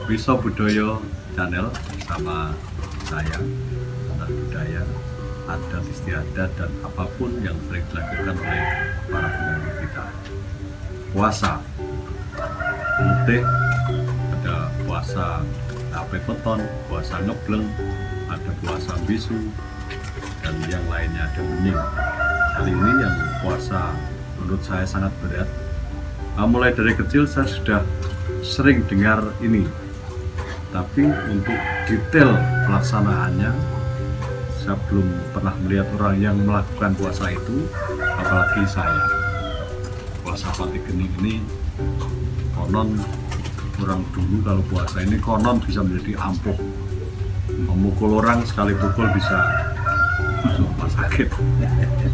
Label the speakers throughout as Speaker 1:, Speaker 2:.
Speaker 1: Wiso Budoyo Channel bersama saya tentang budaya, adat istiadat dan apapun yang sering dilakukan oleh para pengunjung kita. Puasa, mutih, ada puasa tape peton, puasa ngebleng, ada puasa bisu, dan yang lainnya ada bening. Kali ini yang puasa menurut saya sangat berat. Mulai dari kecil saya sudah sering dengar ini, tapi untuk detail pelaksanaannya saya belum pernah melihat orang yang melakukan puasa itu, apalagi saya. Puasa Pati Geni ini konon orang dulu kalau puasa ini konon bisa menjadi ampuh, memukul orang sekali pukul bisa rumah sakit.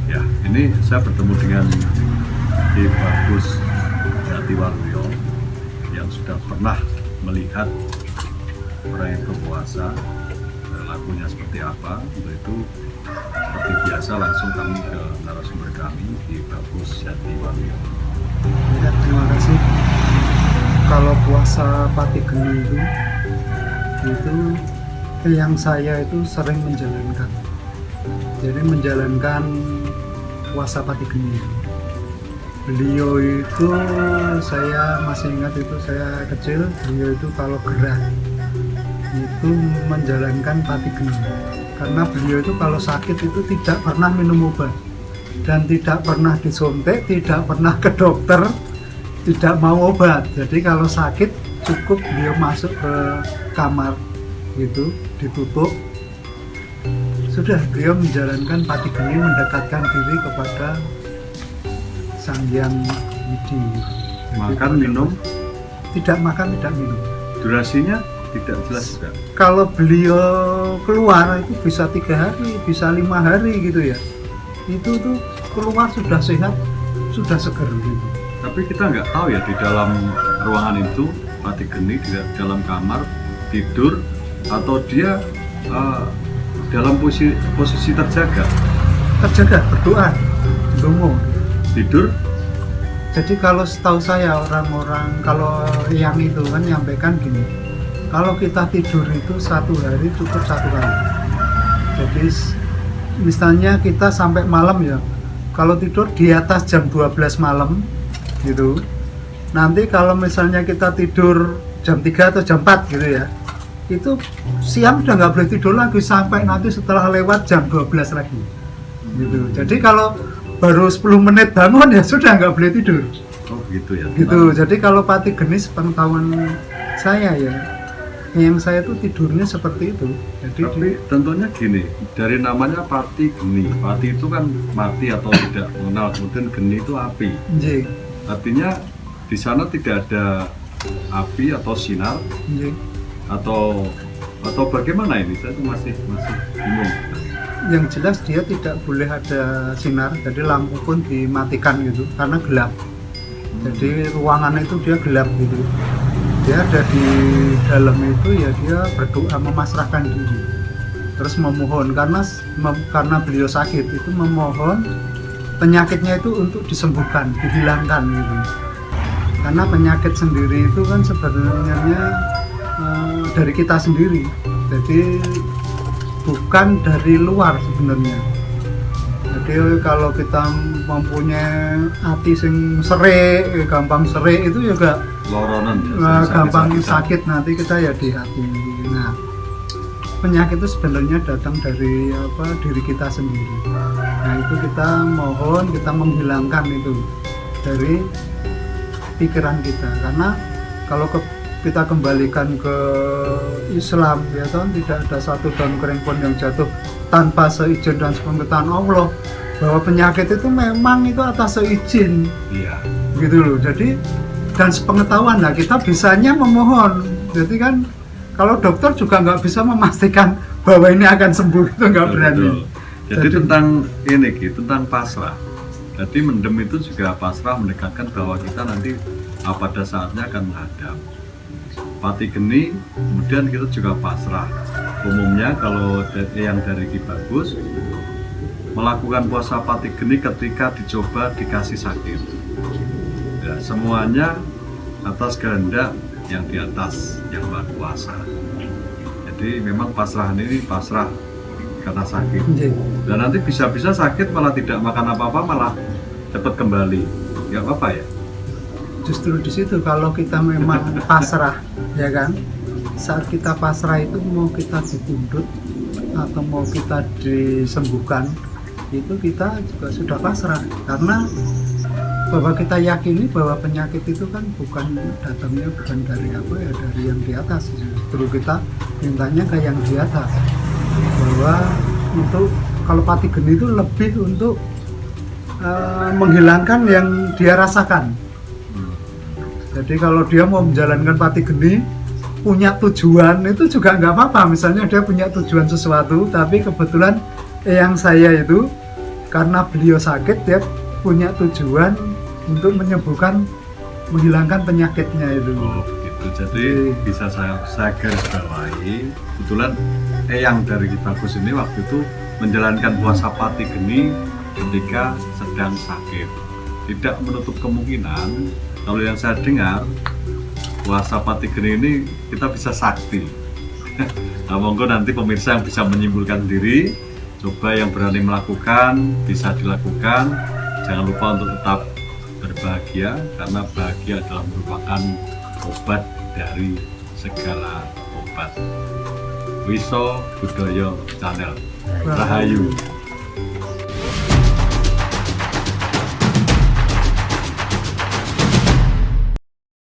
Speaker 1: Ya, ini saya bertemu dengan Ki Bagus Jatiwaluyo yang sudah pernah melihat orang yang berpuasa, lakunya seperti apa. Untuk itu seperti biasa langsung kami ke narasumber kami, Ki Bagus Jatiwaluyo.
Speaker 2: Ya, terima kasih. Kalau puasa Pati Geni itu yang saya itu sering menjalankan. Jadi menjalankan puasa Pati Geni. Beliau itu saya masih ingat, itu saya kecil, beliau itu kalau gerah itu menjalankan Pati Geni. Karena beliau itu kalau sakit itu tidak pernah minum obat dan tidak pernah disuntik, tidak pernah ke dokter, tidak mau obat. Jadi kalau sakit cukup beliau masuk ke kamar gitu, ditutup, sudah beliau menjalankan Pati Geni, mendekatkan diri kepada Sang Hyang Widi.
Speaker 1: Makan, minum,
Speaker 2: tidak makan, tidak minum.
Speaker 1: durasinya tidak jelas juga.
Speaker 2: Kalau beliau keluar itu bisa 3 hari, bisa 5 hari gitu ya. Itu tuh keluar sudah sehat, sudah seger gitu.
Speaker 1: Tapi kita nggak tahu ya di dalam ruangan itu Pati Geni di dalam kamar tidur atau dia dalam posisi terjaga,
Speaker 2: Berdoa, dungu.
Speaker 1: tidur.
Speaker 2: Jadi kalau setahu saya orang-orang kalau yang itu kan nyampaikan gini, kalau kita tidur itu 1 hari cukup 1 kali. Jadi misalnya kita sampai malam ya, kalau tidur di atas jam 12 malam gitu, nanti kalau misalnya kita tidur jam 3 atau jam 4 gitu ya, itu siang udah nggak boleh tidur lagi sampai nanti setelah lewat jam 12 lagi gitu. Jadi kalau baru 10 menit bangun ya sudah nggak boleh tidur
Speaker 1: Oh gitu ya.
Speaker 2: gitu. Jadi kalau Pati Geni sepengetahuan saya ya, yang saya tuh tidurnya seperti itu. Jadi
Speaker 1: Tapi tentunya gini, dari namanya Pati Geni, Pati itu kan mati atau tidak mengenal, kemudian Geni itu api.
Speaker 2: Nggih,
Speaker 1: Artinya di sana tidak ada api atau sinar
Speaker 2: nggih.
Speaker 1: atau bagaimana ini? Saya tuh masih bingung.
Speaker 2: Yang jelas dia tidak boleh ada sinar, jadi lampu pun dimatikan gitu karena gelap. Jadi ruangan itu dia gelap gitu. Dia ada di dalam itu ya, dia berdoa memasrahkan diri, terus memohon karena beliau sakit itu, memohon penyakitnya itu untuk disembuhkan, dihilangkan gitu. Karena penyakit sendiri itu kan sebenarnya dari kita sendiri, jadi bukan dari luar sebenarnya. Jadi kalau kita mempunyai hati sing serik, gampang serik itu juga
Speaker 1: Loronan ya,
Speaker 2: gampang
Speaker 1: sakit-sakitan.
Speaker 2: sakit nanti kita ya di hati. Nah, penyakit itu sebenarnya datang dari diri kita sendiri. Nah, itu kita mohon, kita menghilangkan itu dari pikiran kita. Karena kalau kita kembalikan ke Islam ya kan, tidak ada satu daun kering pun yang jatuh tanpa seizin dan sepengetahuan Allah, bahwa penyakit itu memang itu atas seizin
Speaker 1: Iya.
Speaker 2: gitu loh. Jadi dan sepengetahuan, nah kita bisanya memohon. Jadi kan kalau dokter juga nggak bisa memastikan bahwa ini akan sembuh, itu nggak berani.
Speaker 1: Betul. Jadi tentang ini gitu, tentang pasrah. Jadi mendem itu juga pasrah, mendekatkan bahwa kita nanti pada saatnya akan menghadap Pati Geni. Kemudian kita juga pasrah. Umumnya kalau yang dari Ki Bagus melakukan puasa Pati Geni ketika dicoba dikasih sakit. Ya, semuanya atas kehendak yang di atas, yang Maha Kuasa. Jadi memang pasrahan ini pasrah karena sakit.
Speaker 2: Nggih.
Speaker 1: Dan nanti bisa-bisa sakit malah tidak makan apa-apa, malah cepat kembali. Nggak apa-apa ya?
Speaker 2: Justru di situ kalau kita memang pasrah, ya kan, saat kita pasrah itu mau kita dipundut atau mau kita disembuhkan, itu kita juga sudah pasrah, karena bahwa kita yakini bahwa penyakit itu kan datangnya bukan dari apa ya, dari yang di atas. Justru kita mintanya ke yang di atas, bahwa untuk kalau pati geni itu lebih untuk menghilangkan yang dia rasakan. Jadi kalau dia mau menjalankan pati geni, punya tujuan itu juga nggak apa-apa. Misalnya dia punya tujuan sesuatu, tapi kebetulan yang saya itu karena beliau sakit, dia punya tujuan untuk menyembuhkan, menghilangkan penyakitnya itu.
Speaker 1: Oh gitu. Jadi bisa saya garis bawahi. Kebetulan yang dari bagus ini waktu itu menjalankan puasa pati geni ketika sedang sakit. Tidak menutup kemungkinan kalau yang saya dengar puasa pati geni ini kita bisa sakti. Nah, monggo nanti pemirsa yang bisa menyimpulkan diri, coba yang berani melakukan bisa dilakukan. Jangan lupa untuk tetap berbahagia, karena bahagia adalah merupakan obat dari segala obat. Wiso Budaya Channel. Rahayu.